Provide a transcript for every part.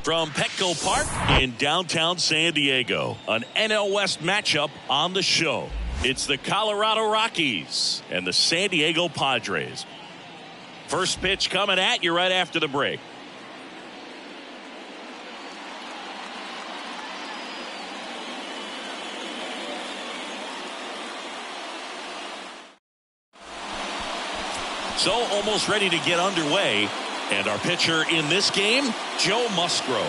From Petco Park in downtown San Diego, an NL West matchup on the show. It's the Colorado Rockies and the San Diego Padres. First pitch coming at you right after the break. So almost ready to get underway. And our pitcher in this game, Joe Musgrove.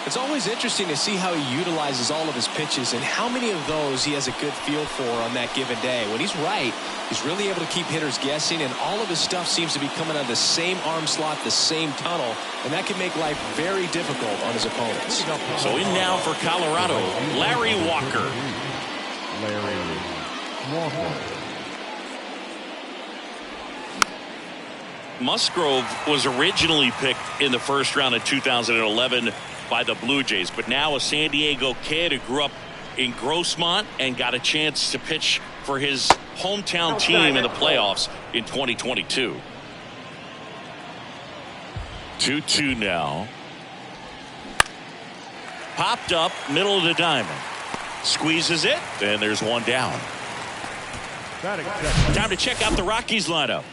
It's always interesting to see how he utilizes all of his pitches and how many of those he has a good feel for on that given day. When he's right, he's really able to keep hitters guessing, and all of his stuff seems to be coming out of the same arm slot, the same tunnel, and that can make life very difficult on his opponents. So in now for Colorado, Larry Walker. Musgrove was originally picked in the first round of 2011 by the Blue Jays, but now a San Diego kid who grew up in Grossmont and got a chance to pitch for his hometown team in the playoffs in 2022. 2-2 now. Popped up, middle of the diamond. Squeezes it, and there's one down. Time to check out the Rockies lineup.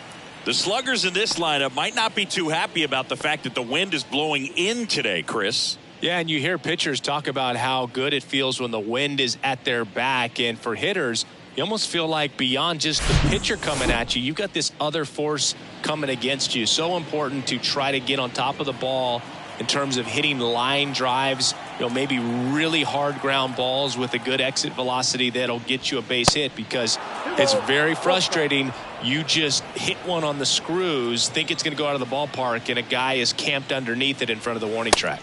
The sluggers in this lineup might not be too happy about the fact that the wind is blowing in today, Chris. Yeah, and you hear pitchers talk about how good it feels when the wind is at their back. And for hitters, you almost feel like beyond just the pitcher coming at you, you've got this other force coming against you. So important to try to get on top of the ball in terms of hitting line drives, maybe really hard ground balls with a good exit velocity that'll get you a base hit, because it's very frustrating. You just hit one on the screws, think it's going to go out of the ballpark, and a guy is camped underneath it in front of the warning track.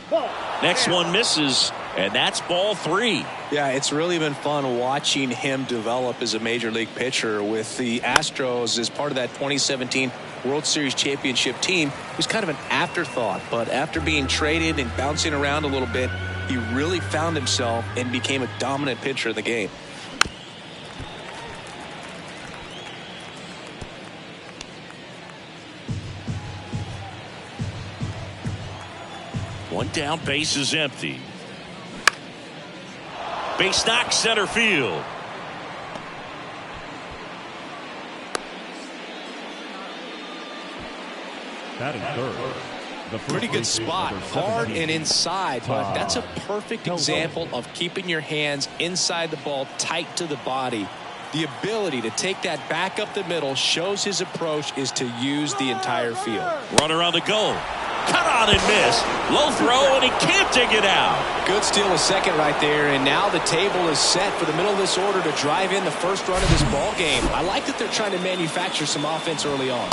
Next one misses, and that's ball 3. Yeah, it's really been fun watching him develop as a major league pitcher with the Astros as part of that 2017 World Series championship team. It was kind of an afterthought, but after being traded and bouncing around a little bit, he really found himself and became a dominant pitcher in the game. One down, base is empty. Base knock, center field. Batting third. Pretty good spot, hard and inside, but that's a perfect example of keeping your hands inside the ball, tight to the body. The ability to take that back up the middle shows his approach is to use the entire field. Runner on the go. Cut on and miss. Low throw, and he can't dig it out. Good steal a second right there, and now the table is set for the middle of this order to drive in the first run of this ball game. I like that they're trying to manufacture some offense early on.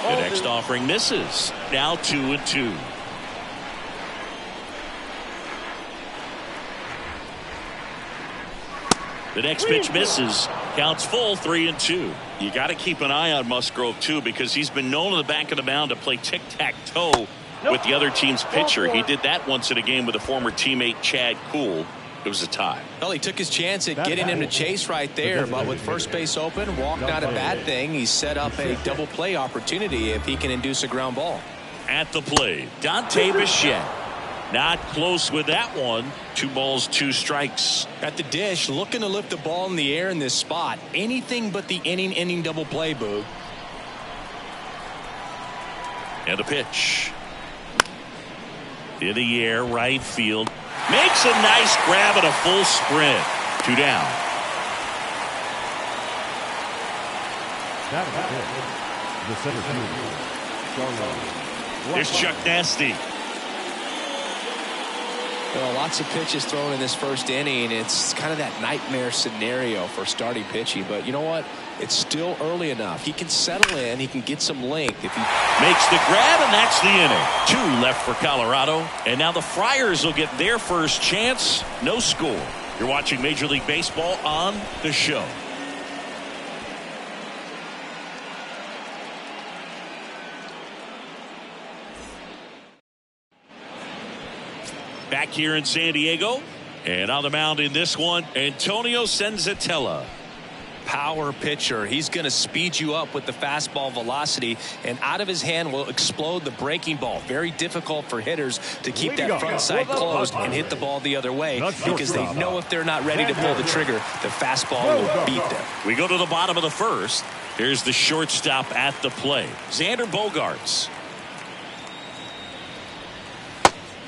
The next offering misses. Now 2-2. The next pitch misses. Counts full, 3-2. You got to keep an eye on Musgrove too, because he's been known on the back of the mound to play tic-tac-toe with the other team's pitcher. He did that once in a game with a former teammate, Chad Kuhl. It was a tie. Well, he took his chance at getting him to chase right there, but with first base open, walk not a bad thing. He set up a double play opportunity if he can induce a ground ball. At the plate, Dante Bichette. Not close with that one. 2 balls, 2 strikes. At the dish, looking to lift the ball in the air in this spot. Anything but the inning double play, Boog. And a pitch. In the air, right field. Makes a nice grab at a full sprint. 2 down. The center field. There's Chuck Nasty. Well, lots of pitches thrown in this first inning. It's kind of that nightmare scenario for starting pitching. But you know what? It's still early enough. He can settle in. He can get some length. If he makes the grab, and that's the inning. 2 left for Colorado. And now the Friars will get their first chance. No score. You're watching Major League Baseball on the show. Back here in San Diego, And on the mound in this one, Antonio Senzatella. Power pitcher. He's going to speed you up with the fastball velocity, and out of his hand will explode the breaking ball. Very difficult for hitters to keep that front side closed and hit the ball the other way, because they know if they're not ready to pull the trigger, the fastball will beat them. We go to the bottom of the first. Here's the shortstop at the plate, Xander Bogaerts.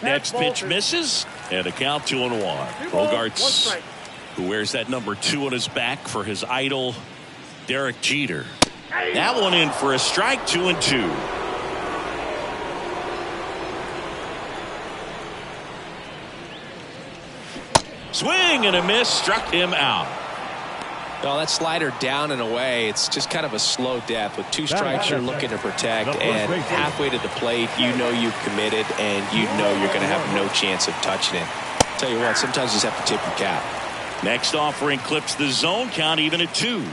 Next pitch misses, and a count 2-1. Bogaerts, who wears that number 2 on his back for his idol, Derek Jeter. That one in for a strike, 2-2. Swing and a miss, struck him out. Well, that slider down and away, it's just kind of a slow death. With 2 strikes you're looking to protect, and halfway to the plate, you know you've committed, and you know you're going to have no chance of touching it. Tell you what, sometimes you just have to tip your cap. Next offering clips the zone count even at 2.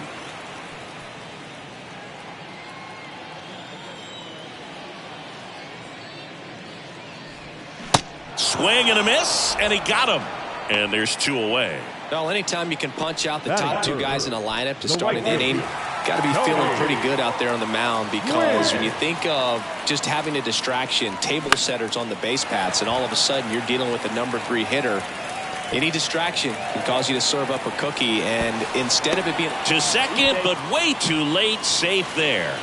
Swing and a miss, and he got him. And there's 2 away. Well, anytime you can punch out the top 2 guys in a lineup to start an inning, got to be feeling pretty good out there on the mound, because when you think of just having a distraction, table setters on the base paths, and all of a sudden you're dealing with a number 3 hitter, any distraction can cause you to serve up a cookie, and instead of it being to second, but way too late, safe there.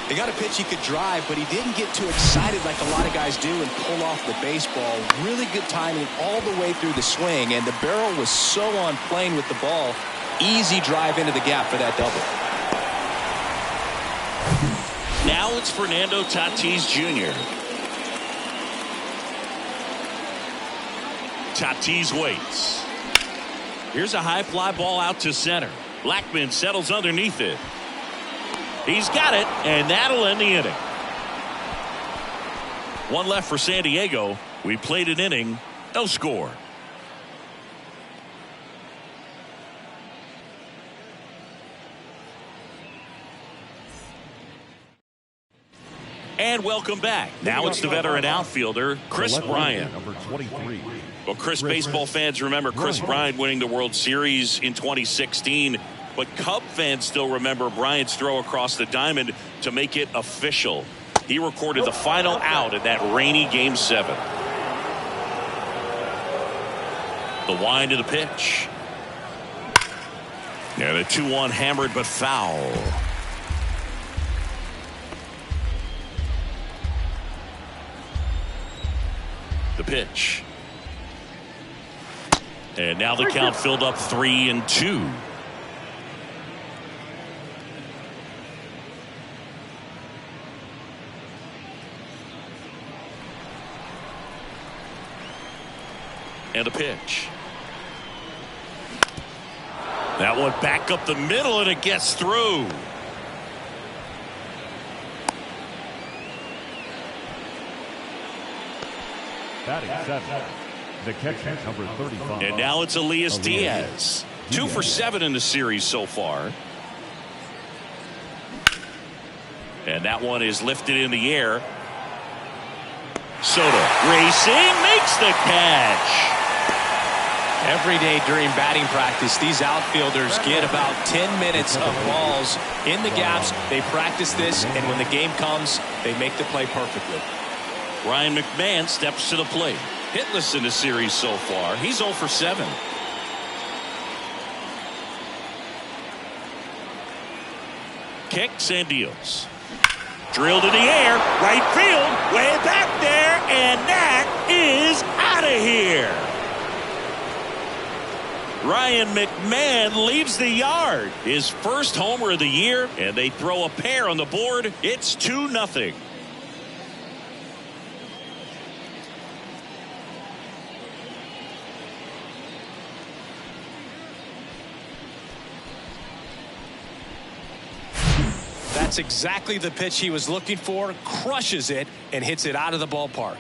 They got a pitch he could drive, but he didn't get too excited like a lot of guys do and pull off the baseball. Really good timing all the way through the swing, and the barrel was so on plane with the ball. Easy drive into the gap for that double. Now it's Fernando Tatis Jr. Tatis waits. Here's a high fly ball out to center. Blackman settles underneath it. He's got it, and that'll end the inning. 1 left for San Diego. We played an inning, no score. And welcome back. Now it's the veteran outfielder, Chris Bryant. Number 23. Well, Chris, baseball fans remember Chris Bryant winning the World Series in 2016. But Cub fans still remember Bryant's throw across the diamond to make it official. He recorded the final out in that rainy Game 7. The wind of the pitch. And a 2-1 hammered but foul. The pitch. And now the count filled up 3-2. And a pitch. That one back up the middle, and it gets through. Batting 7. The catcher, number 35. And now it's Elias Diaz. 2 for 7 in the series so far. And that one is lifted in the air. Soto racing, makes the catch. Every day during batting practice, these outfielders get about 10 minutes of balls in the gaps. They practice this, and when the game comes, they make the play perfectly. Ryan McMahon steps to the plate. Hitless in the series so far. He's 0 for 7. Kicks and deals. Drilled in the air, right field, way back there, and that is out of here. Ryan McMahon leaves the yard. His first homer of the year, and they throw a pair on the board. It's 2-0. That's exactly the pitch he was looking for. Crushes it and hits it out of the ballpark.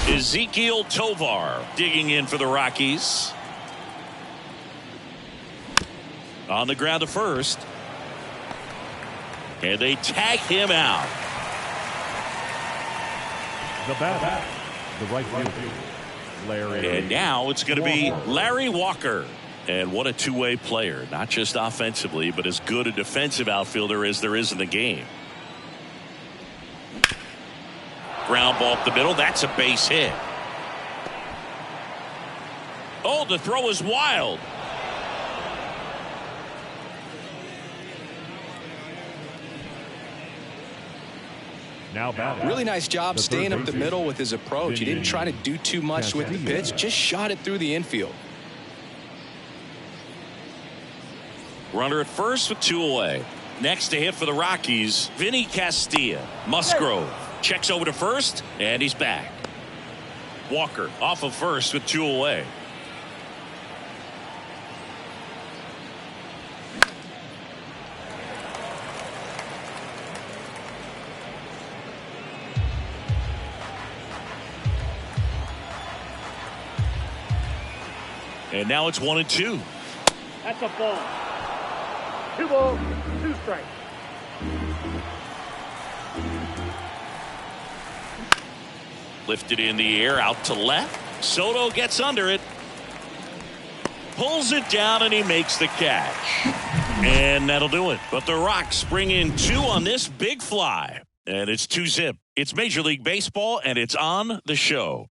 Ezekiel Tovar digging in for the Rockies. On the ground to first. And they tag him out. The batter, the right fielder, Larry. And now it's going to be Larry Walker. And what a two-way player, not just offensively, but as good a defensive outfielder as there is in the game. Ground ball up the middle. That's a base hit. Oh, the throw is wild. Now batting. Really nice job staying up the middle with his approach. He didn't try to do too much with the pitch, just shot it through the infield. Runner at first with 2 away. Next to hit for the Rockies, Vinny Castilla. Musgrove checks over to first, and he's back. Walker off of first with 2 away. And now it's 1-2. That's a ball. 2 balls, 2 strikes. Lifted in the air out to left. Soto gets under it. Pulls it down and he makes the catch. And that'll do it. But the Rocks bring in 2 on this big fly. And it's 2-zip. It's Major League Baseball and it's on the show.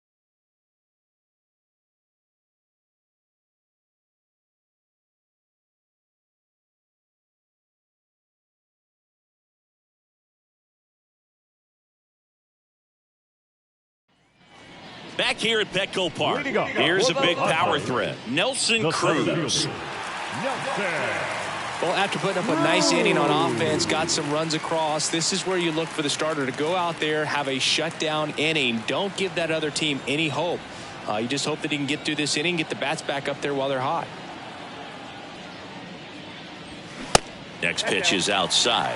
Back here at Petco Park, here's a big power threat. Nelson Cruz. Well, after putting up a nice inning on offense, got some runs across, this is where you look for the starter to go out there, have a shutdown inning. Don't give that other team any hope. You just hope that he can get through this inning, get the bats back up there while they're hot. Next pitch is outside.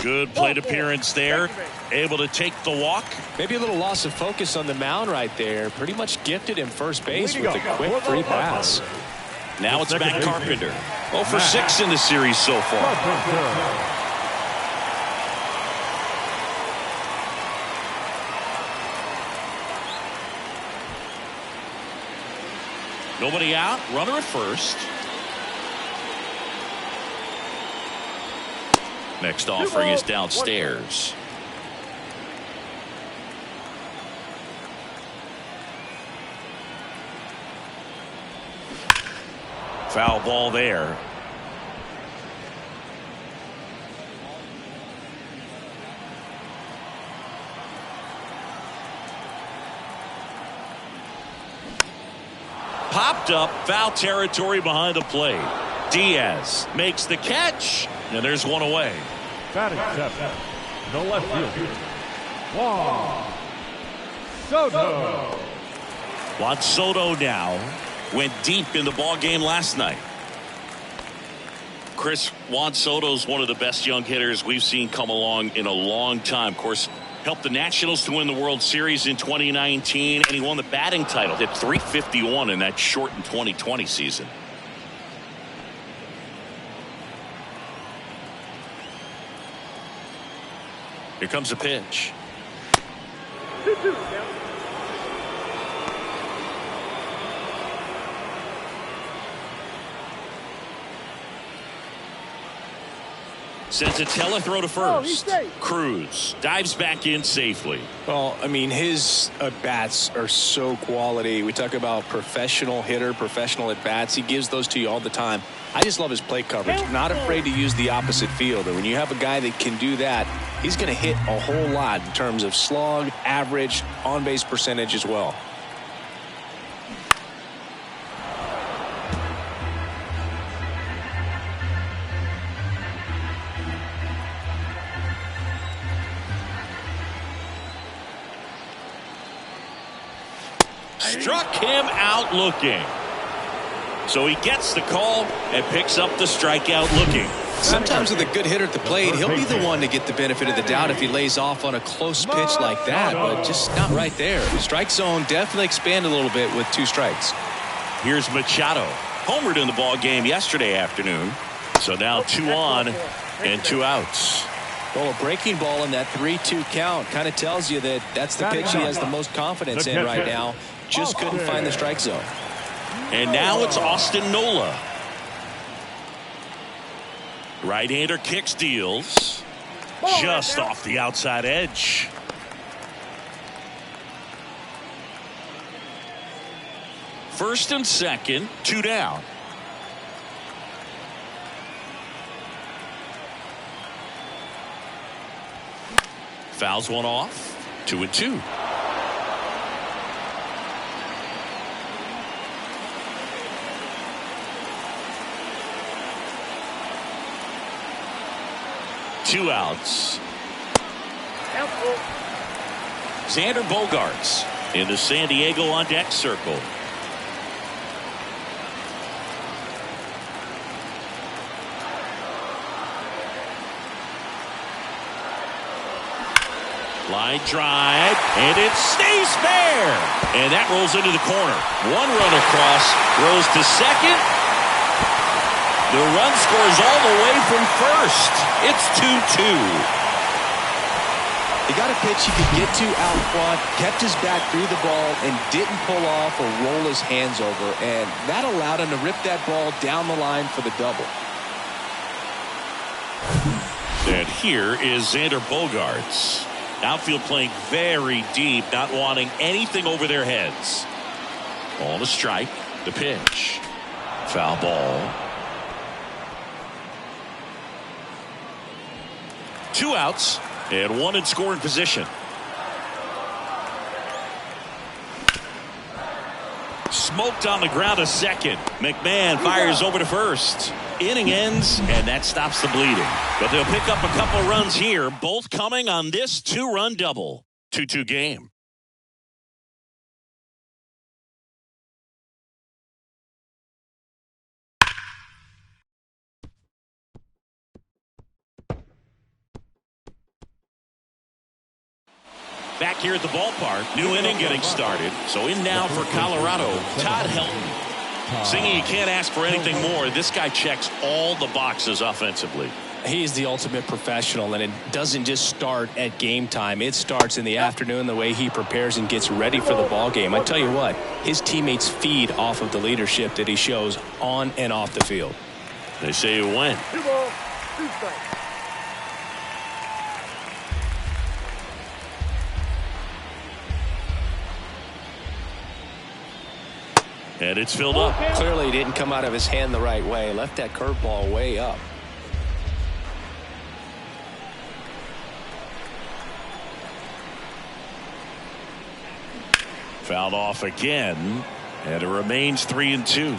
Good plate appearance there. Able to take the walk. Maybe a little loss of focus on the mound right there. Pretty much gifted him first base with a quick free pass. Now it's Matt Carpenter. 0 for 6 in the series so far. Nobody out. Runner at first. Next offering is downstairs. Foul ball there. Popped up, foul territory behind the plate. Diaz makes the catch, and there's 1 away. Batting 7, the left fielder, Juan Soto. Juan Soto now went deep in the ball game last night. Chris, Juan Soto's one of the best young hitters we've seen come along in a long time. Of course, helped the Nationals to win the World Series in 2019, and he won the batting title at .351 in that shortened 2020 season. Here comes a pitch. Sends a telethrow to first. Cruz dives back in safely. Well, I mean, his at-bats are so quality. We talk about professional hitter, professional at-bats. He gives those to you all the time. I just love his plate coverage. Not afraid to use the opposite field. And when you have a guy that can do that, he's going to hit a whole lot in terms of slug, average, on-base percentage as well. Struck him out looking. So he gets the call and picks up the strikeout looking. Sometimes with a good hitter at the plate, he'll be the one to get the benefit of the doubt if he lays off on a close pitch like that, but just not right there. The strike zone definitely expanded a little bit with 2 strikes. Here's Machado. Homered in the ball game yesterday afternoon. So now 2 on and 2 outs. Well, a breaking ball in that 3-2 count kind of tells you that that's the pitch he has the most confidence in right now. Just couldn't find the strike zone. And now it's Austin Nola. Right-hander kicks, deals. Just off the outside edge. First and second, 2 down. Fouls one off. 2-2. Two outs. Xander Bogaerts in the San Diego on deck circle. Line drive, and it stays fair. And that rolls into the corner. 1 run across, goes to second. The run scores all the way from first. It's 2-2. He got a pitch he could get to out front, kept his back through the ball, and didn't pull off or roll his hands over. And that allowed him to rip that ball down the line for the double. And here is Xander Bogaerts. Outfield playing very deep, not wanting anything over their heads. Ball to strike. The pitch. Foul ball. 2 outs and 1 in scoring position. Smoked on the ground to second. McMahon fires over to first. Inning ends, and that stops the bleeding. But they'll pick up a couple runs here, both coming on this 2-run double. 2-2 game. Back here at the ballpark, new inning getting started. So in now for Colorado, Todd Helton. Singing, you can't ask for anything more. This guy checks all the boxes offensively. He's the ultimate professional, and it doesn't just start at game time. It starts in the afternoon, the way he prepares and gets ready for the ball game. I tell you what, his teammates feed off of the leadership that he shows on and off the field. They say you win. 2 balls, 2 strikes. And it's filled up. Clearly, he didn't come out of his hand the right way. Left that curveball way up. Fouled off again, and it remains 3-2.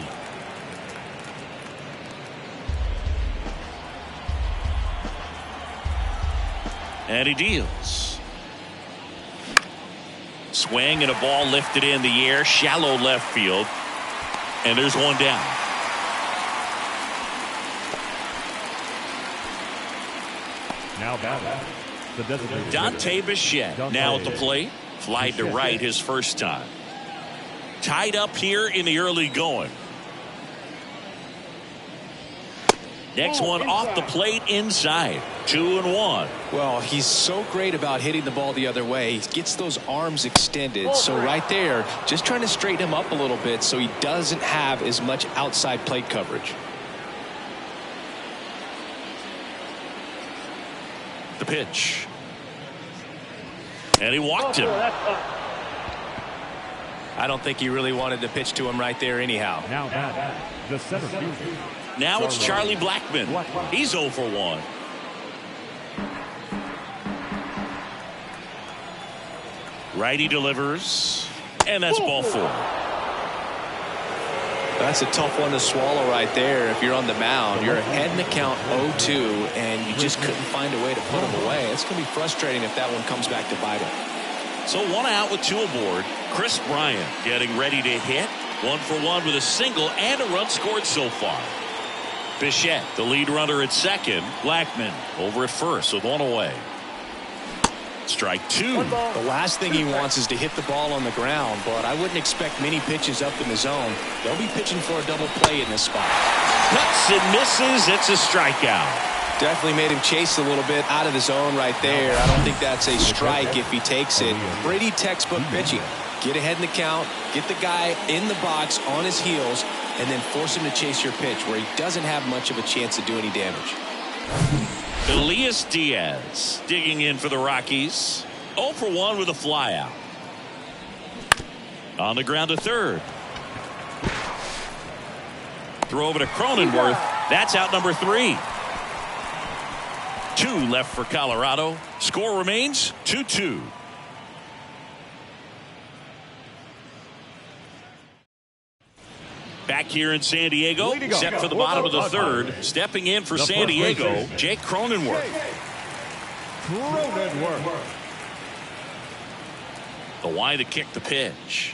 And he deals. Swing and a ball lifted in the air, shallow left field. And there's 1 down. Now batting, the designated Dante Bichette now at the plate. Fly to right his first time. Tied up here in the early going. Next one off the plate inside. 2-1. Well, he's so great about hitting the ball the other way. He gets those arms extended. So right there, just trying to straighten him up a little bit so he doesn't have as much outside plate coverage. The pitch. And he walked him. I don't think he really wanted to pitch to him right there anyhow. Now batting, the center fielder. Now it's Charlie Blackmon. He's 0 for 1. Righty delivers. And that's ball 4. That's a tough one to swallow right there. If you're on the mound, you're ahead in the count 0-2, and you just couldn't find a way to put him away. It's going to be frustrating if that one comes back to bite him. So 1 out with 2 aboard. Chris Bryant getting ready to hit. 1 for 1 with a single and a run scored so far. Bichette, the lead runner at second. Blackman over at first with one away. Strike two. The last thing he wants is to hit the ball on the ground, but I wouldn't expect many pitches up in the zone. They'll be pitching for a double play in this spot. Cuts and misses. It's a strikeout. Definitely made him chase a little bit out of the zone right there. I don't think that's a strike if he takes it. Pretty textbook pitching. Get ahead in the count, get the guy in the box on his heels, and then force him to chase your pitch where he doesn't have much of a chance to do any damage. Elias Diaz digging in for the Rockies. 0 for 1 with a flyout. On the ground to third. Throw over to Cronenworth. That's out number 3. 2 left for Colorado. Score remains 2-2. Back here in San Diego, set for the bottom of the third. Stepping in for San Diego, Jake Cronenworth. The wide to kick the pitch.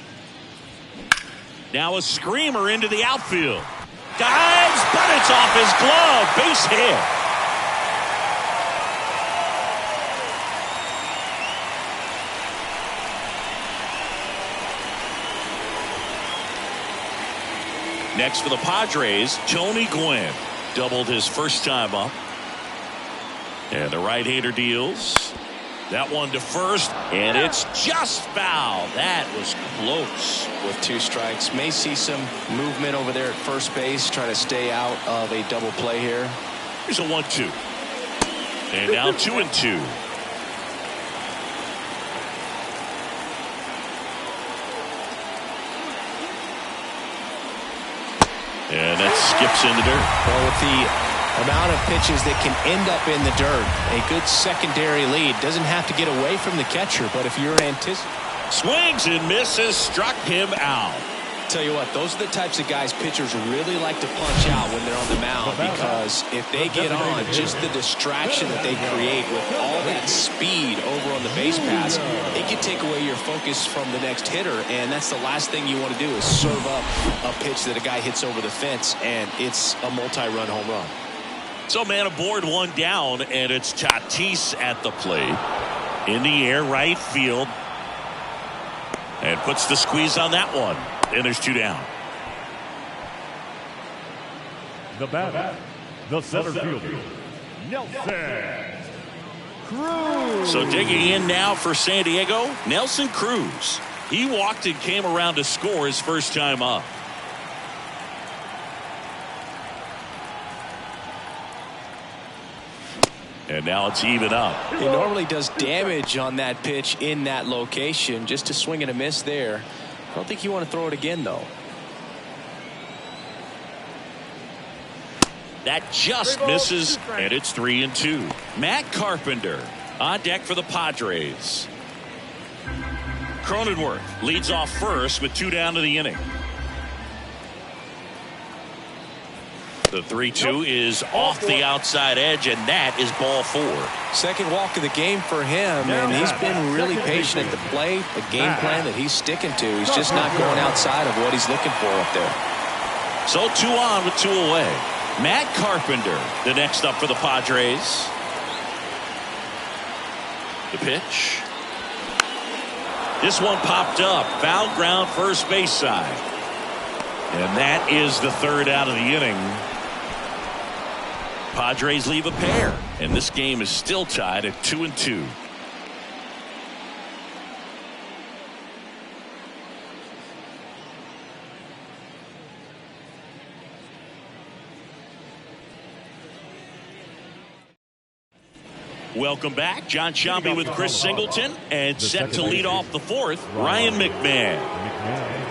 Now a screamer into the outfield. Dives, but it's off his glove. Base hit. Next for the Padres, Tony Gwynn. Doubled his first time up. And the right-hander deals. That one to first, and it's just foul. That was close. With 2 strikes. May see some movement over there at first base. Try to stay out of a double play here. Here's a 1-2. And now 2-2. And that skips in the dirt. Well, with the amount of pitches that can end up in the dirt, a good secondary lead. Doesn't have to get away from the catcher, but if you're anticipating. Swings and misses, struck him out. Tell you what, those are the types of guys pitchers really like to punch out when they're on the mound, because if they get on, just the distraction that they create with all that speed over on the base pass, it can take away your focus from the next hitter, and that's the last thing you want to do is serve up a pitch that a guy hits over the fence, and it's a multi-run home run. So man aboard, 1 down, and it's Tatis at the plate. In the air, right field. And puts the squeeze on that one. And there's 2 down. The batter, the center fielder, Nelson Cruz. So digging in now for San Diego, Nelson Cruz. He walked and came around to score his first time up. And now it's even up. He normally does damage on that pitch in that location. Just a swing and a miss there. I don't think you want to throw it again, though. That just misses, and it's 3-2. Matt Carpenter on deck for the Padres. Cronenworth leads off first with 2 down to the inning. The 3-2 is off the outside edge, and that is ball 4. Second walk of the game for him, and he's been really patient at the plate. A game plan that he's sticking to. He's just not going outside of what he's looking for up there. So 2 on with 2 away. Matt Carpenter, the next up for the Padres. The pitch. This one popped up. Foul ground, first base side. And that is the 3rd out of the inning. Padres leave a pair, and this game is still tied at 2-2. Welcome back. John Shambi with Chris Singleton, and set to lead off the 4th, Ryan McMahon.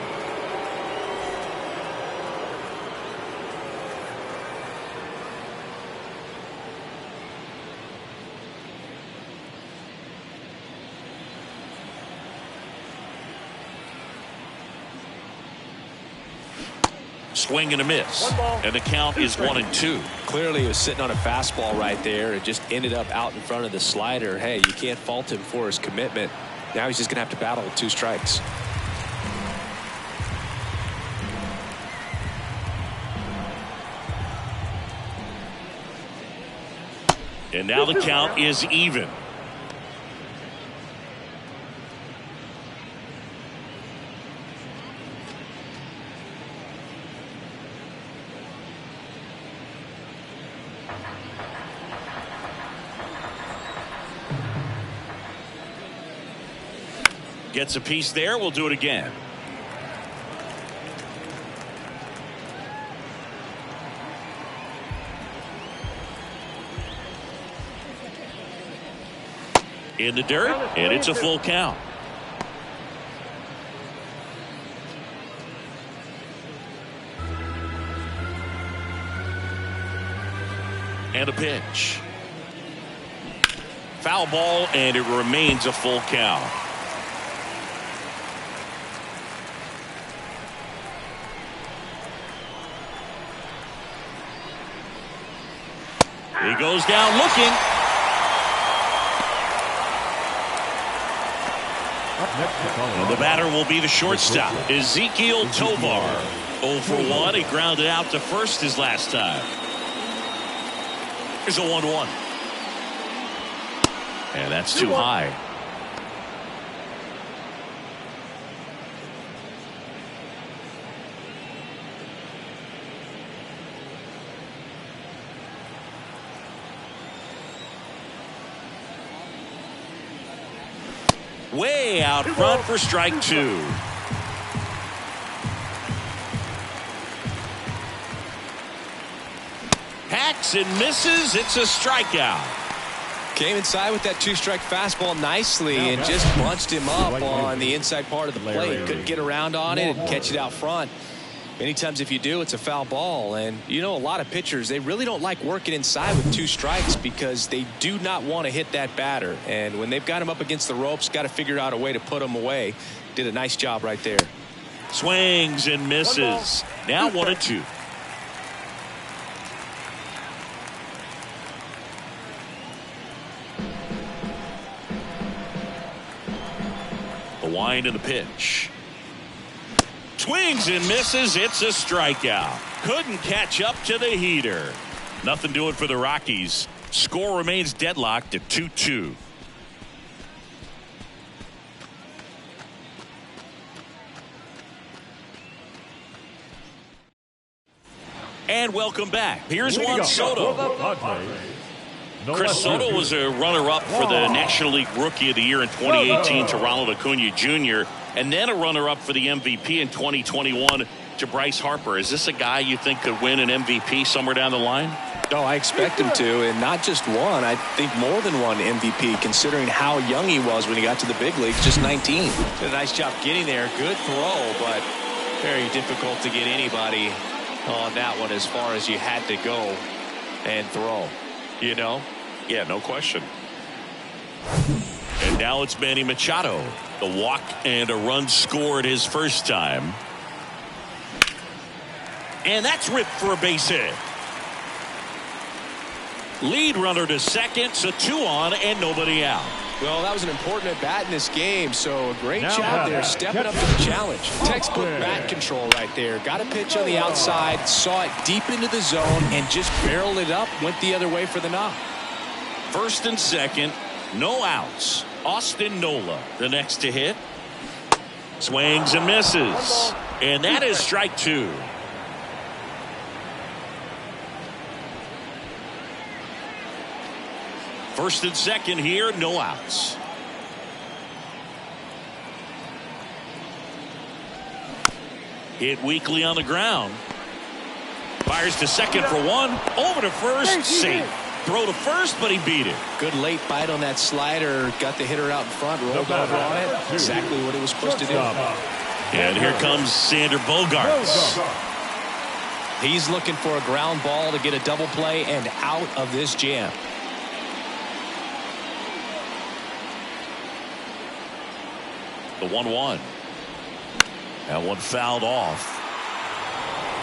Swing and a miss, and the count is 1-2. Clearly he was sitting on a fastball right there. It just ended up out in front of the slider. Hey, you can't fault him for his commitment. Now he's just going to have to battle with 2 strikes. And now the count is even. Gets a piece there. We'll do it again. In the dirt, and it's a full count. And a pitch. Foul ball, and it remains a full count. He goes down looking. And the batter will be the shortstop, Ezekiel Tovar. 0 for 1. He grounded out to first his last time. Here's a 1-1. And that's too high. Way out front for strike 2. Hacks and misses. It's a strikeout. Came inside with that 2-strike fastball nicely and just bunched him up on the inside part of the plate. Couldn't get around on it and catch it out front. Many times if you do, it's a foul ball. And you know, a lot of pitchers, they really don't like working inside with 2 strikes because they do not want to hit that batter. And when they've got him up against the ropes, got to figure out a way to put him away. Did a nice job right there. Swings and misses. Now 1-2. The wind and the pitch. Swings and misses. It's a strikeout. Couldn't catch up to the heater. Nothing doing for the Rockies. Score remains deadlocked at 2-2. And welcome back. Here's Juan Soto. Chris Soto was a runner-up for the National League Rookie of the Year in 2018 to Ronald Acuna Jr. and then a runner-up for the MVP in 2021 to Bryce Harper. Is this a guy you think could win an MVP somewhere down the line? No, I expect him to, and not just one. I think more than one MVP, considering how young he was when he got to the big leagues, just 19. Did a nice job getting there. Good throw, but very difficult to get anybody on that one as far as you had to go and throw. You know? Yeah, no question. And now it's Manny Machado. The walk and a run scored his first time. And that's ripped for a base hit. Lead runner to second, so 2 on and nobody out. Well, that was an important at bat in this game, so a great job there stepping up to the challenge. Textbook bat control right there. Got a pitch on the outside, saw it deep into the zone, and just barreled it up, went the other way for the knock. First and second, no outs. Austin Nola, the next to hit. Swings and misses. And that is strike 2. First and second here, no outs. Hit weakly on the ground. Fires to second for 1. Over to first, safe. Throw to first, but he beat it. Good late bite on that slider. Got the hitter out in front, rolled over on it. Exactly what it was supposed to do. And here comes Sander Bogaerts. He's looking for a ground ball to get a double play and out of this jam. The 1-1. That one fouled off.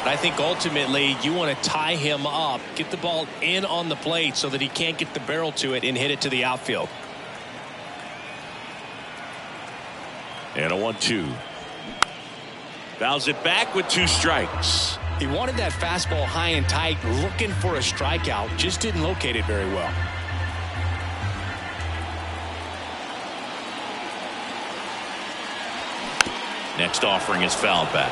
I think ultimately you want to tie him up, get the ball in on the plate so that he can't get the barrel to it and hit it to the outfield. And a 1-2. Fouls it back with 2 strikes. He wanted that fastball high and tight, looking for a strikeout. Just didn't locate it very well. Next offering is fouled back.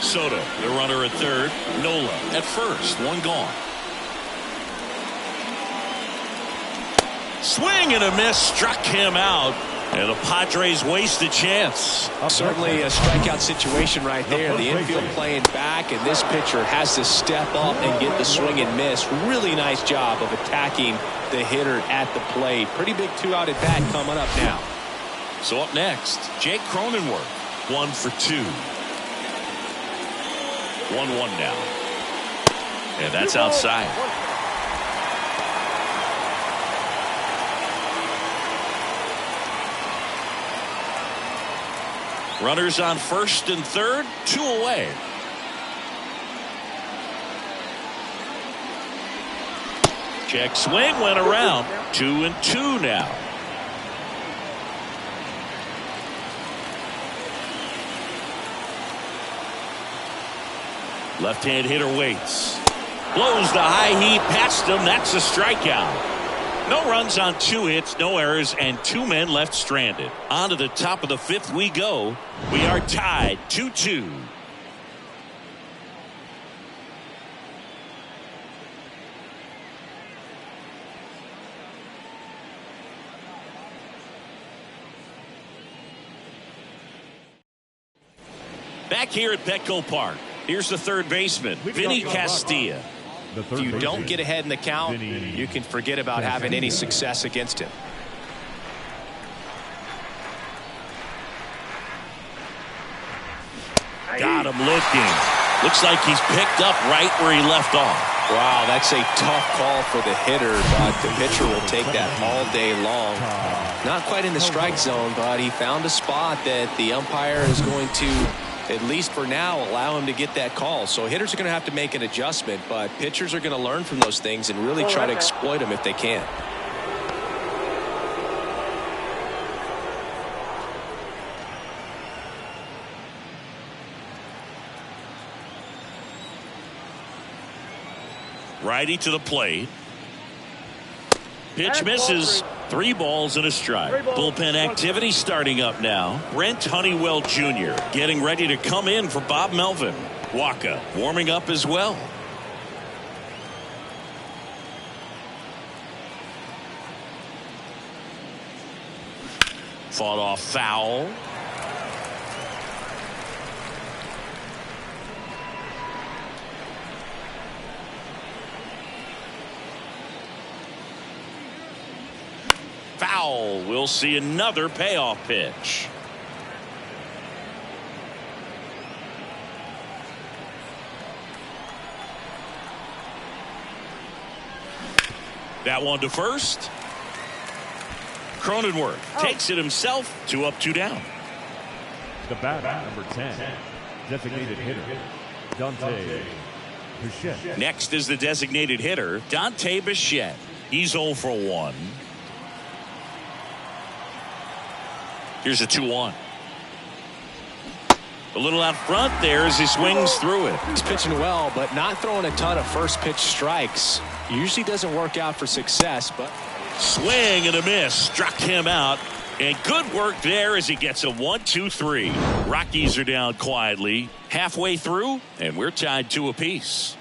Soto, the runner at third. Nola at first. One gone. Swing and a miss. Struck him out. And the Padres waste a chance. Certainly a strikeout situation right there. The infield playing back, and this pitcher has to step up and get the swing and miss. Really nice job of attacking the hitter at the plate. Pretty big 2-out at bat coming up now. So up next, Jake Cronenworth. 1 for 2. 1-1 now. And that's outside. Runners on first and third, 2 away. Check swing, went around. 2-2 now. Left-hand hitter waits. Blows the high heat past him. That's a strikeout. No runs on 2 hits, no errors, and 2 men left stranded. On to the top of the 5th we go. We are tied 2-2. Back here at Petco Park, here's the third baseman, Vinny Castilla. If you don't get ahead in the count, you can forget about having any success against him. Got him looking. Looks like he's picked up right where he left off. Wow, that's a tough call for the hitter, but the pitcher will take that all day long. Not quite in the strike zone, but he found a spot that the umpire is going to, at least for now, allow him to get that call. So hitters are going to have to make an adjustment, but pitchers are going to learn from those things and really try to exploit them if they can. Righty to the plate. Pitch misses. 3 balls and a strike. Bullpen activity starting up now. Brent Honeywell Jr. getting ready to come in for Bob Melvin. Waka warming up as well. Fought off foul. Foul. We'll see another payoff pitch. That one to first. Cronenworth takes it himself. 2 up, 2 down. The batter, number 10, designated hitter, Dante Bichette. Next is the designated hitter, Dante Bichette. He's 0 for 1. Here's a 2-1. A little out front there as he swings through it. He's pitching well, but not throwing a ton of first pitch strikes. Usually doesn't work out for success, but swing and a miss. Struck him out. And good work there as he gets a 1-2-3. Rockies are down quietly halfway through, and we're tied 2 apiece.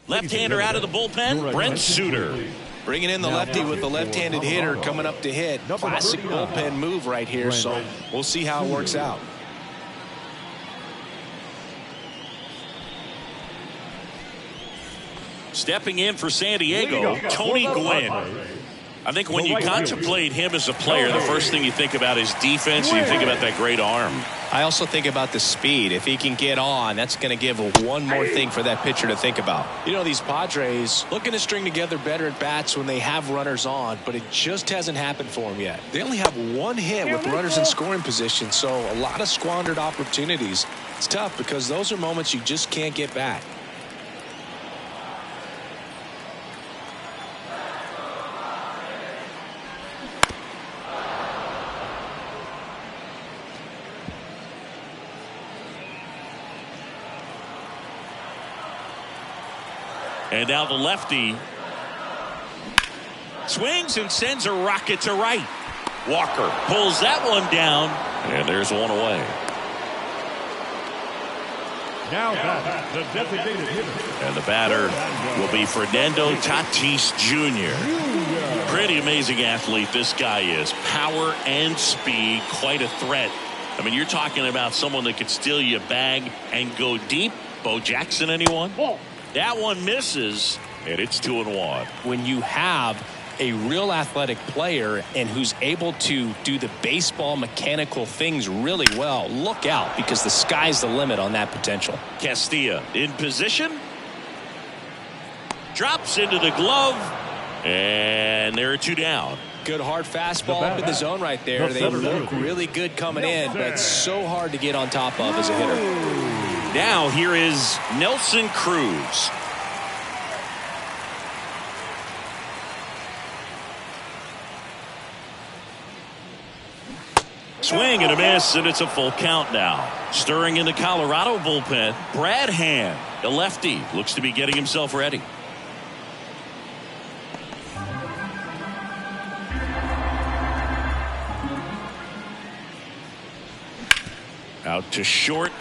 Left-hander out of the bullpen, Brent Suter. Bringing in the lefty with the left-handed hitter coming up to hit. Classic bullpen move right here, so we'll see how it works out. Stepping in for San Diego, Tony Gwynn. I think when you contemplate him as a player, the first thing you think about is defense, and you think about that great arm. I also think about the speed. If he can get on, that's going to give one more thing for that pitcher to think about. You know, these Padres looking to string together better at bats when they have runners on, but it just hasn't happened for them yet. They only have 1 hit with runners in scoring position, so a lot of squandered opportunities. It's tough because those are moments you just can't get back. And now the lefty swings and sends a rocket to right. Walker pulls that one down, and there's one away. Now back, the designated hitter. And the batter will be Fernando Tatis Jr. Pretty amazing athlete this guy is. Power and speed, quite a threat. I mean, you're talking about someone that could steal you a bag and go deep. Bo Jackson, anyone? That one misses, and it's 2-1. When you have a real athletic player and who's able to do the baseball mechanical things really well, look out, because the sky's the limit on that potential. Castilla in position. Drops into the glove. And there are 2 down. Good hard fastball up in the zone right there. They look really good coming in, but so hard to get on top of as a hitter. Now here is Nelson Cruz. Swing and a miss, and it's a full count now. Stirring in the Colorado bullpen, Brad Hand, the lefty, looks to be getting himself ready. Out to short.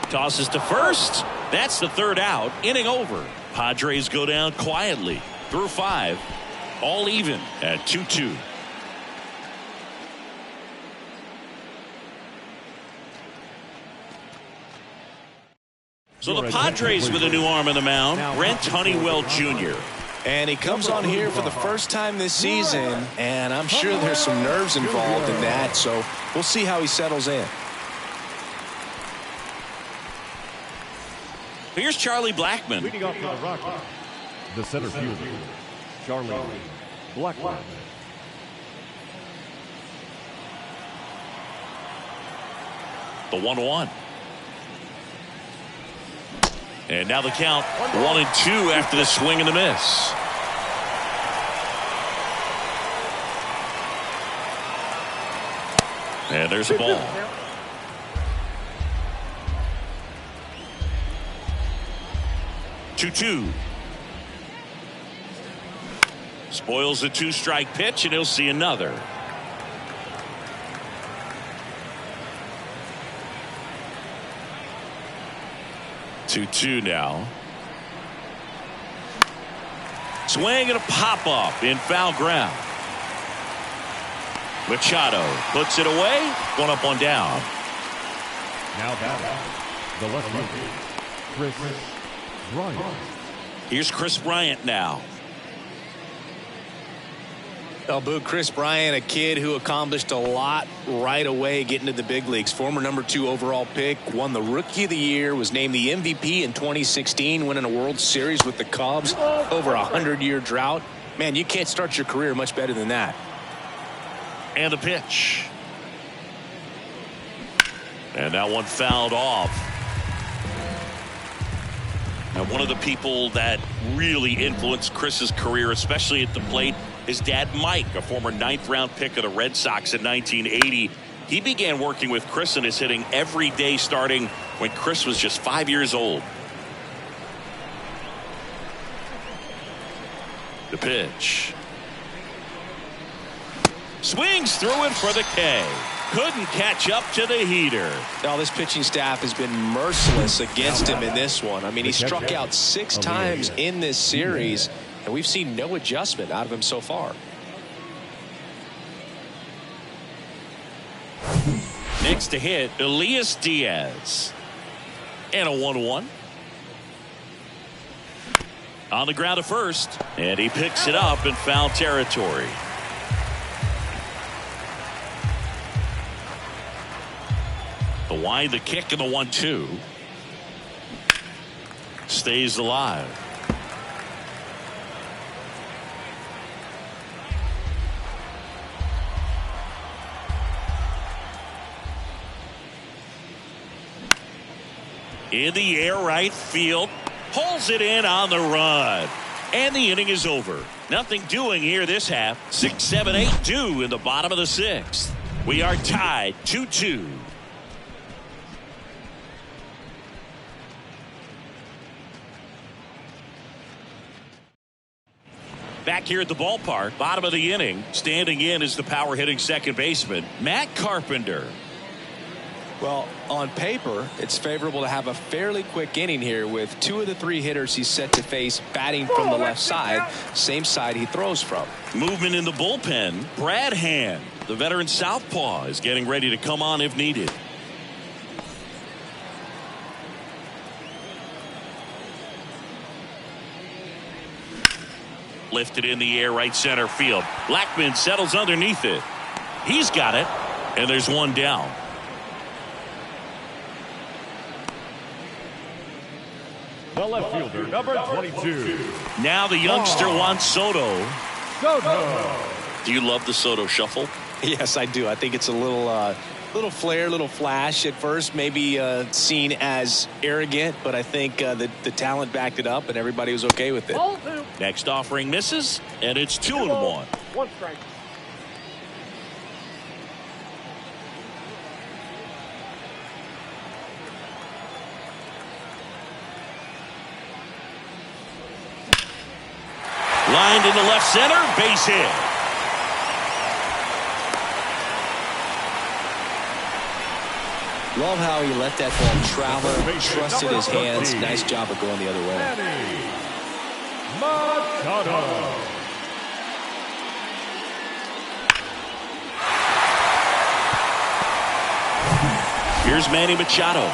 Tosses to first. That's the 3rd out. Inning over. Padres go down quietly through 5. All even at 2-2. So the Padres with a new arm in the mound, Brent Honeywell Jr. And he comes on here for the first time this season, and I'm sure there's some nerves involved in that, so we'll see how he settles in. Here's Charlie Blackmon. Leading off for the Rockies, the center fielder, Charlie Blackmon. The 1-1. And now the count 1-2 after the swing and the miss. And there's a ball. Two. Spoils the 2-strike pitch, and he'll see another. Two now. Swing and a pop up in foul ground. Machado puts it away. 1 up, 1 down. Now batting, the left fielder, Chris Bryant. Here's Chris Bryant now. Boo, Chris Bryant, a kid who accomplished a lot right away getting to the big leagues. Former number 2 overall pick, won the Rookie of the Year, was named the MVP in 2016, winning a World Series with the Cubs, over a 100-year drought. Man, you can't start your career much better than that. And the pitch. And that one fouled off. Now, one of the people that really influenced Chris's career, especially at the plate, his dad, Mike, a former 9th-round pick of the Red Sox in 1980. He began working with Chris and is hitting every day starting when Chris was just 5 years old. The pitch. Swings through it for the K. Couldn't catch up to the heater. Now, this pitching staff has been merciless against him in this one. I mean, he struck out 6 times in this series, and we've seen no adjustment out of him so far. Next to hit, Elias Diaz. And a 1-1. On the ground to first, and he picks it up in foul territory. The wide, the kick, and the 1-2. Stays alive. In the air, right field. Pulls it in on the run. And the inning is over. Nothing doing here this half. 6, 7, 8 due in the bottom of the 6th. We are tied 2-2. Back here at the ballpark, bottom of the inning, standing in is the power hitting second baseman, Matt Carpenter. Well, on paper, it's favorable to have a fairly quick inning here with 2 of the 3 hitters he's set to face batting from the left side, same side he throws from. Movement in the bullpen. Brad Hand, the veteran southpaw, is getting ready to come on if needed. Lifted in the air, right center field. Blackman settles underneath it. He's got it, and there's one down. The left fielder, number 22. Now the youngster Juan Soto. Soto. Do you love the Soto shuffle? Yes, I do. I think it's a little flair, little flash at first, maybe seen as arrogant, but I think the talent backed it up and everybody was okay with it. Next offering misses, and it's 2-1. 1 strike. Lined into left center, base hit. Love how he let that ball travel, trusted his hands. Nice job of going the other way. Machado. Here's Manny Machado.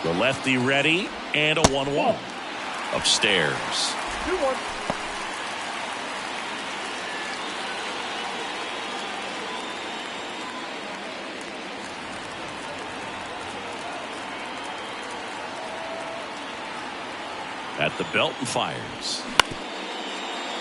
The lefty ready, and a 1-1. Upstairs. 2-1. At the belt and fires.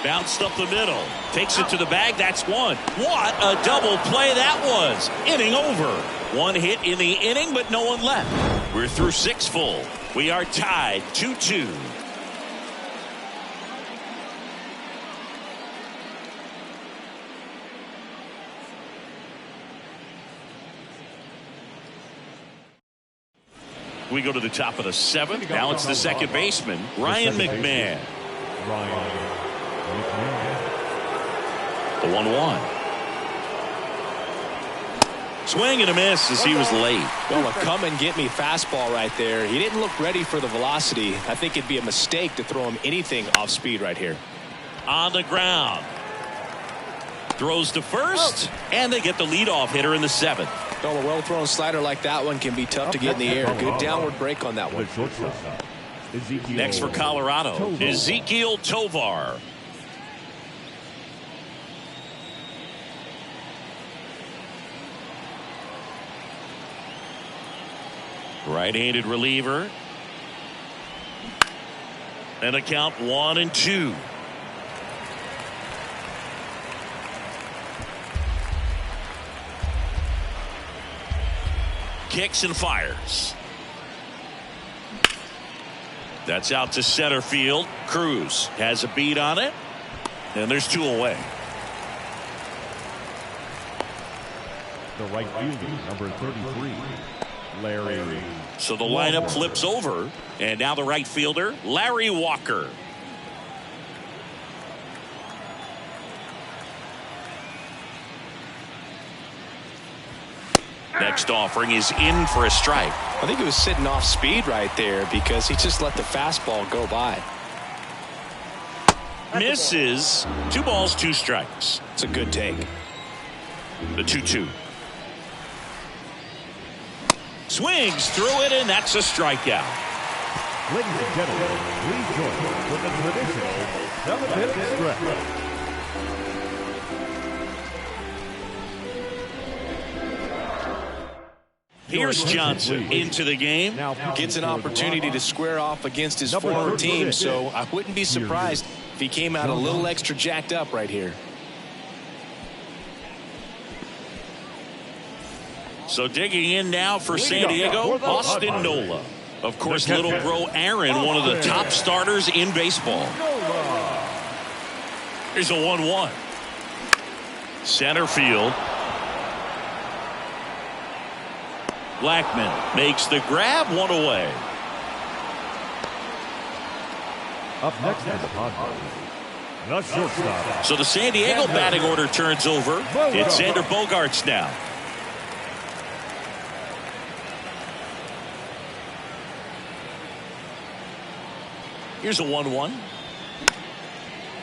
Bounced up the middle. Takes it to the bag. That's one. What a double play that was. Inning over. 1 hit in the inning, but no one left. We're through 6 full. We are tied 2-2. We go to the top of the 7th. Now it's the second baseman, Ryan McMahon. The 1-1. Swing and a miss as he was late. Well, a come and get me fastball right there. He didn't look ready for the velocity. I think it'd be a mistake to throw him anything off speed right here. On the ground. Throws to first, and they get the leadoff hitter in the 7th. Well, a well-thrown slider like that one can be tough to get in the air. Good downward break on that one. Next for Colorado, Ezekiel Tovar. Right-handed reliever. And a count 1-2. Kicks and fires. That's out to center field. Cruz has a beat on it, and there's 2 away. The right fielder, number 33, Larry. So the lineup flips over, and now the right fielder, Larry Walker. Next offering is in for a strike. I think he was sitting off speed right there because he just let the fastball go by. Misses. 2 balls, 2 strikes. It's a good take. The 2-2. Swings through it, and that's a strikeout. Ladies and gentlemen, please join us with the traditional 7-hit stretch. Here's Johnson into the game. Gets an opportunity to square off against his former team, so I wouldn't be surprised if he came out a little extra jacked up right here. So digging in now for San Diego, Austin Nola. Of course, little bro Aaron, one of the top starters in baseball. Here's a 1-1. Center field. Blackman makes the grab, 1 away. Up next is the Padres. The shortstop. So the San Diego batting order turns over. It's Xander Bogaerts now. Here's a 1-1.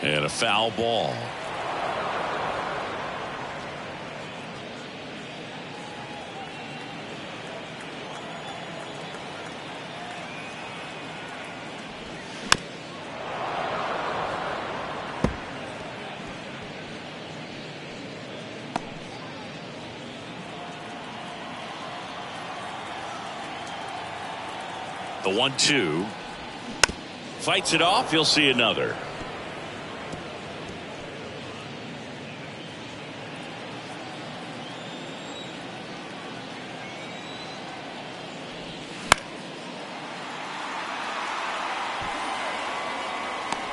And a foul ball. The 1-2. Fights it off. He'll see another.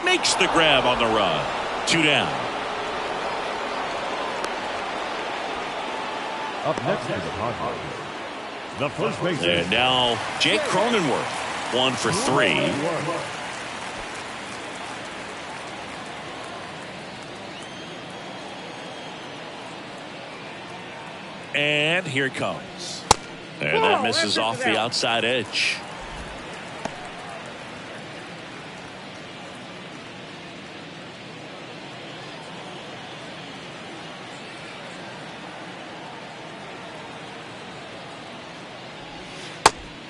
Makes the grab on the run. 2 down. Up next is the Padres. The first baseman. And now Jake Cronenworth. 1 for 3. And here it comes. And that misses off the outside edge.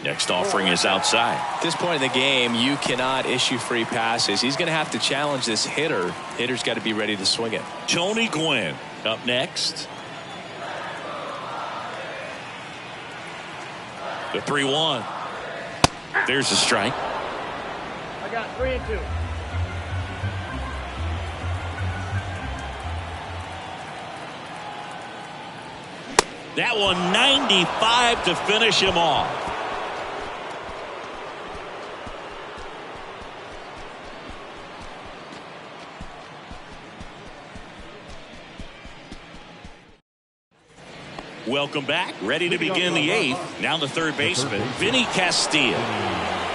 Next offering is outside. At this point in the game, you cannot issue free passes. He's going to have to challenge this hitter. Hitter's got to be ready to swing it. Tony Gwynn up next. The 3-1. There's a strike. I got 3-2. That one 95 to finish him off. Welcome back. Ready to begin the 8th. Now the third baseman, Vinny Castilla.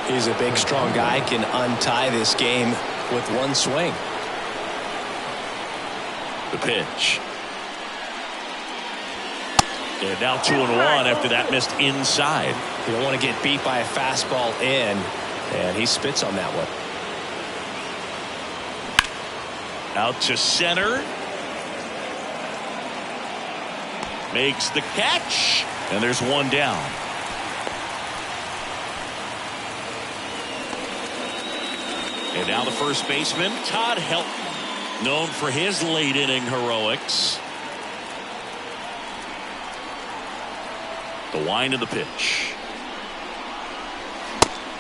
He's a big, strong guy. Can untie this game with one swing. The pitch. And now 2-1 after that missed inside. You don't want to get beat by a fastball in, and he spits on that one. Out to center. Makes the catch, and there's 1 down. And now the first baseman, Todd Helton, known for his late inning heroics. The wind of the pitch.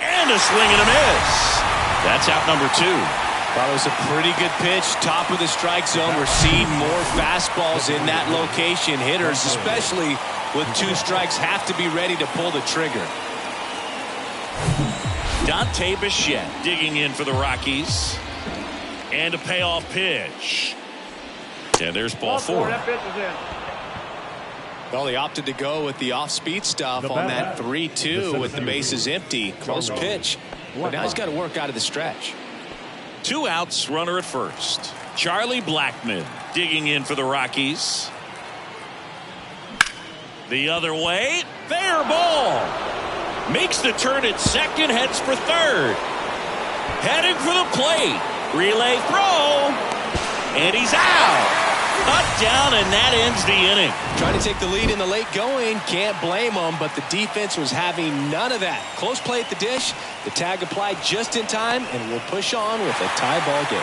And a swing and a miss. That's out number 2. Well, it was a pretty good pitch. Top of the strike zone. We're seeing more fastballs in that location. Hitters, especially with 2 strikes, have to be ready to pull the trigger. Dante Bichette digging in for the Rockies. And a payoff pitch. And there's ball 4. That pitch is in. Well, they opted to go with the off-speed stuff on that 3-2 with the bases empty. Close pitch. But now he's got to work out of the stretch. 2 outs, runner at first. Charlie Blackmon digging in for the Rockies. The other way, fair ball. Makes the turn at second, heads for third. Heading for the plate. Relay throw. And he's out. Cut down, and that ends the inning. Trying to take the lead in the late going. Can't blame them, but the defense was having none of that. Close play at the dish. The tag applied just in time, and we'll push on with a tie ball game.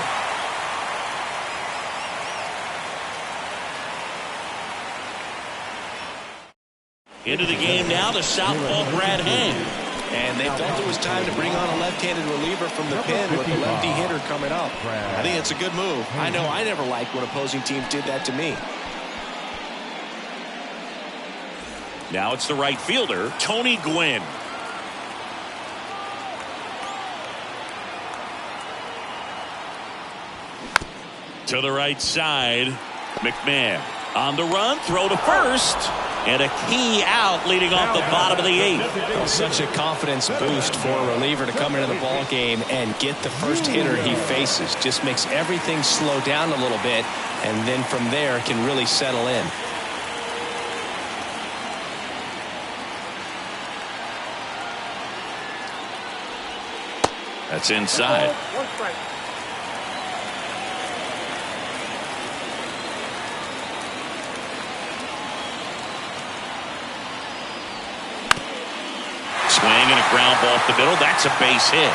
Into the game now, the southpaw Brad Hand. And they felt it was time to bring on a left-handed reliever from the pen with the lefty hitter coming up. I think it's a good move. I know I never liked when opposing teams did that to me. Now it's the right fielder, Tony Gwynn. To the right side, McMahon on the run, throw to first. And a key out leading off the bottom of the 8th. Well, such a confidence boost for a reliever to come into the ball game and get the first hitter he faces. Just makes everything slow down a little bit, and then from there can really settle in. That's inside. One strike. Swing and a ground ball up the middle. That's a base hit.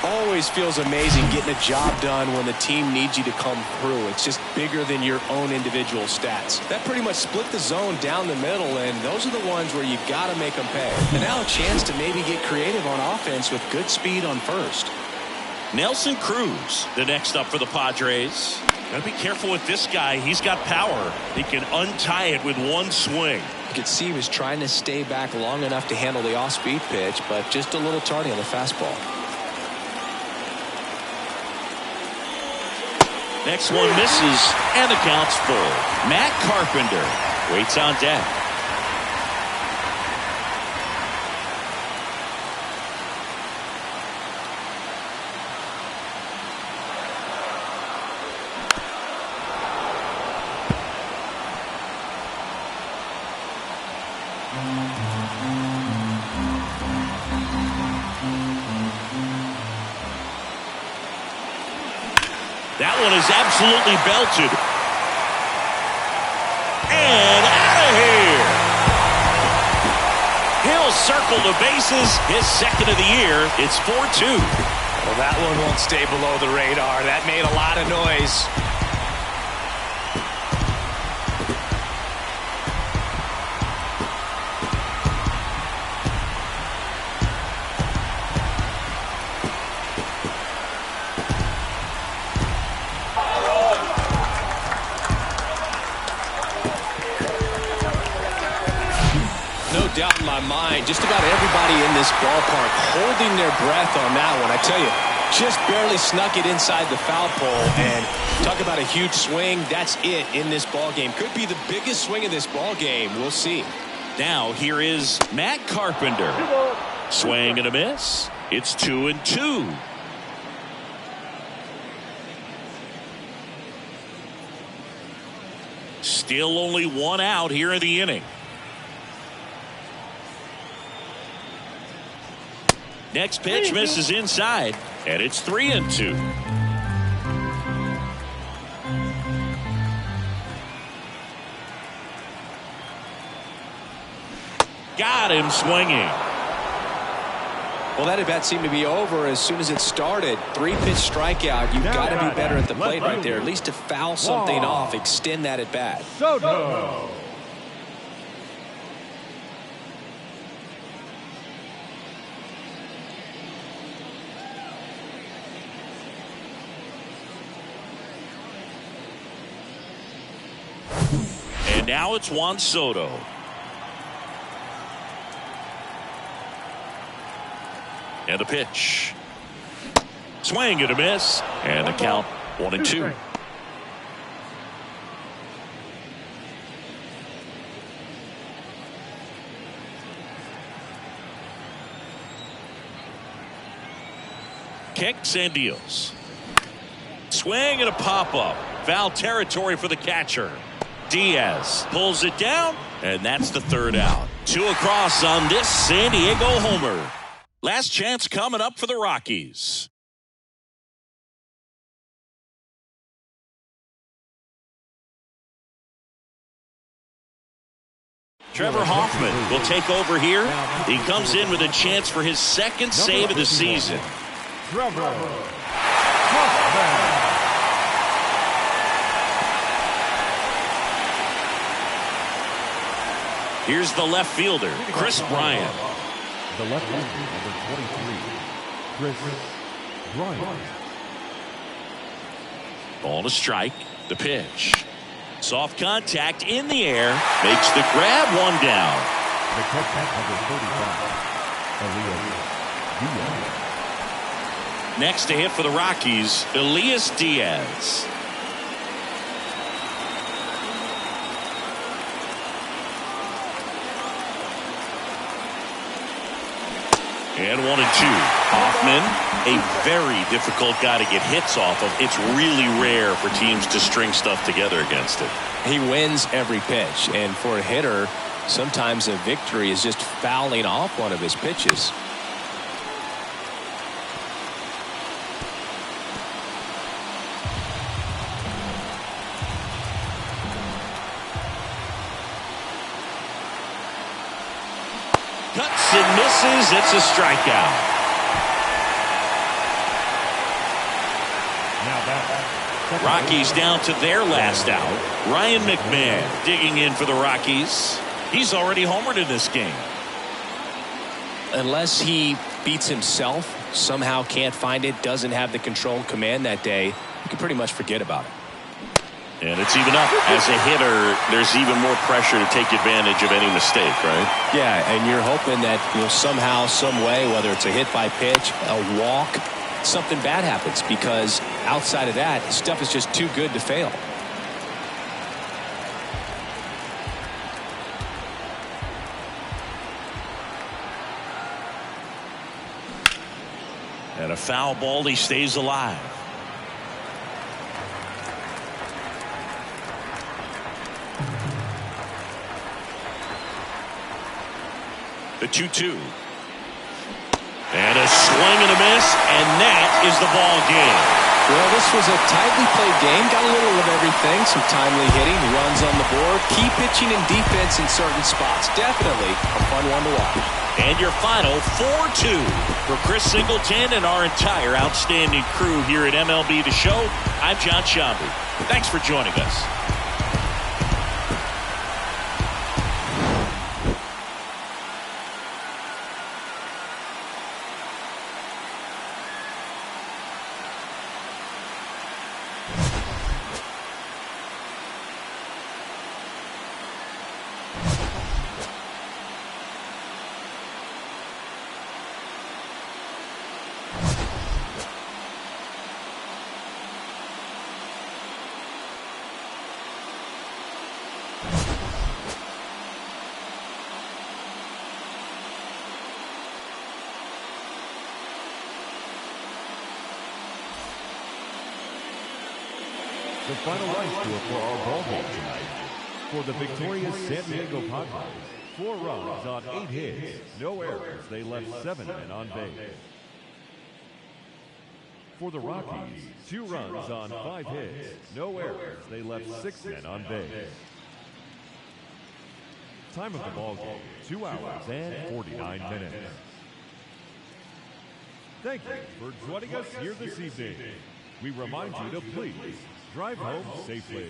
Always feels amazing getting a job done when the team needs you to come through. It's just bigger than your own individual stats. That pretty much split the zone down the middle, and those are the ones where you got to make them pay. And now a chance to maybe get creative on offense with good speed on first. Nelson Cruz, the next up for the Padres. Gotta be careful with this guy. He's got power. He can untie it with one swing. You could see he was trying to stay back long enough to handle the off-speed pitch, but just a little tardy on the fastball. Next one misses, and the count's full. Matt Carpenter waits on deck. That one is absolutely belted. And out of here. He'll circle the bases. His second of the year. It's 4-2. Well, that one won't stay below the radar. That made a lot of noise. Doubt in my mind, just about everybody in this ballpark holding their breath on that one. I tell you, just barely snuck it inside the foul pole, and talk about a huge swing. That's it in this ball game. Could be the biggest swing of this ball game. We'll see. Now here is Matt Carpenter. Swing and a miss. It's 2-2. Still only one out here in the inning. Next pitch misses inside, and it's 3-2. Got him swinging. Well, that at bat seemed to be over as soon as it started. 3-pitch strikeout. You've got to be better at the plate right there, at least to foul something off, extend that at bat. Soto. And now it's Juan Soto. And the pitch. Swing and a miss. And the count 1-2. Kicks and deals. Swing and a pop-up. Foul territory for the catcher. Diaz pulls it down, and that's the third out. 2 across on this San Diego homer. Last chance coming up for the Rockies. Trevor Hoffman will take over here. He comes in with a chance for his second save of the season. Trevor Hoffman. Here's the left fielder, Chris Bryant. The left fielder, number 23, Chris Bryant. Ball to strike. The pitch. Soft contact in the air. Makes the grab, one down. The catcher, number 35, Elias Diaz. Next to hit for the Rockies, Elias Diaz. And 1-2. Hoffman, a very difficult guy to get hits off of. It's really rare for teams to string stuff together against it. He wins every pitch, and for a hitter, sometimes a victory is just fouling off one of his pitches. Cuts and misses. It's a strikeout. Rockies down to their last out. Ryan McMahon digging in for the Rockies. He's already homered in this game. Unless he beats himself, somehow can't find it, doesn't have the control and command that day, you can pretty much forget about it. And it's even up. As a hitter, there's even more pressure to take advantage of any mistake, right? Yeah, and you're hoping that somehow, some way, whether it's a hit by pitch, a walk, something bad happens, because outside of that, stuff is just too good to fail. And a foul ball, he stays alive. The 2-2. And a swing and a miss, and that is the ball game. Well, this was a tightly played game. Got a little of everything. Some timely hitting, runs on the board, key pitching and defense in certain spots. Definitely a fun one to watch. And your final 4-2 for Chris Singleton and our entire outstanding crew here at MLB The Show. I'm John Shambu. Thanks for joining us. The final rights to it for our ball game tonight. For the victorious San Diego Padres, 4 runs on 8 hits, no errors. They left 7 men on base. For the Rockies, 2 runs on 5 hits, no errors. They left 6 men on base. Time of the ball game, 2 hours and 49 minutes. Thank you for joining us here this evening. We remind you to please drive home safely.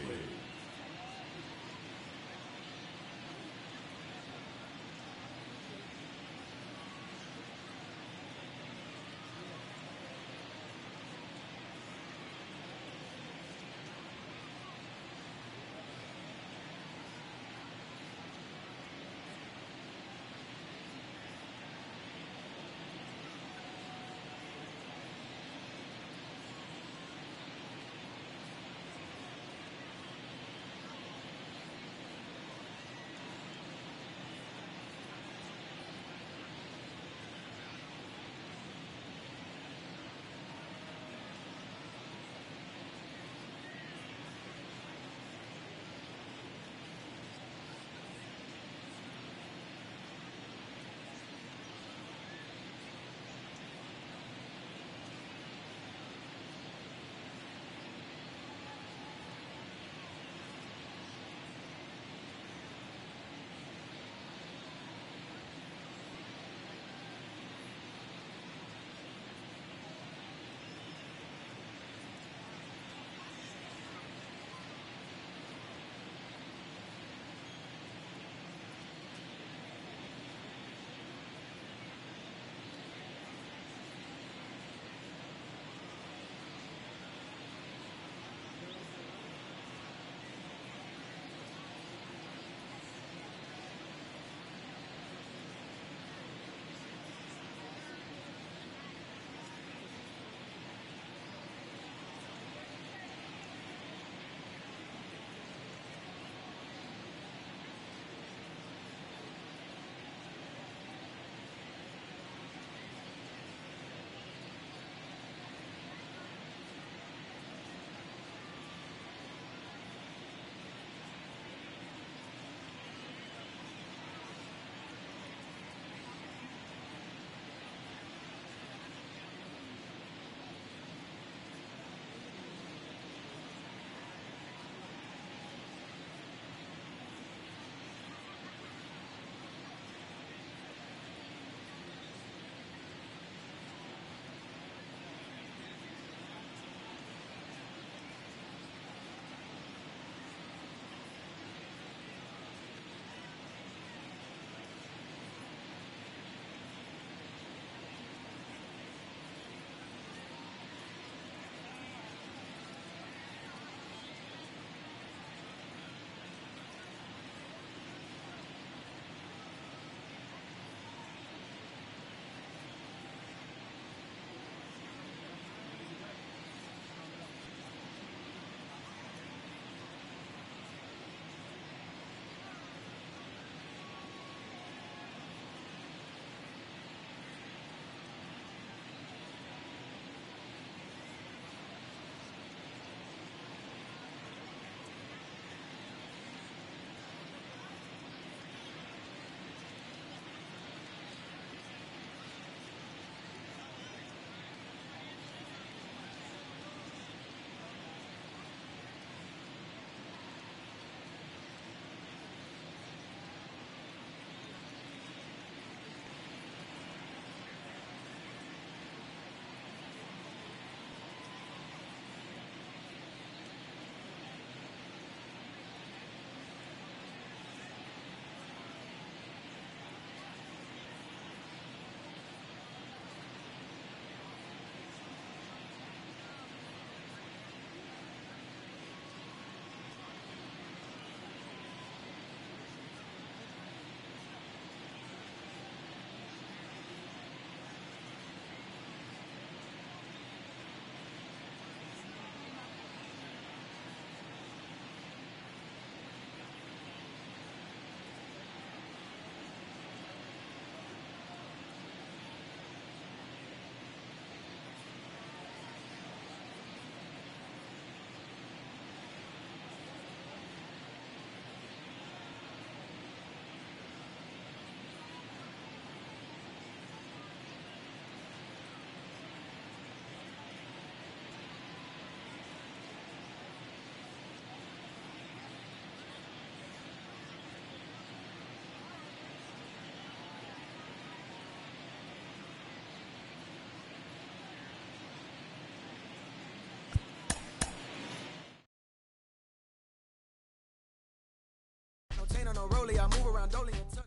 on Rolly, I move around Dolly and touch.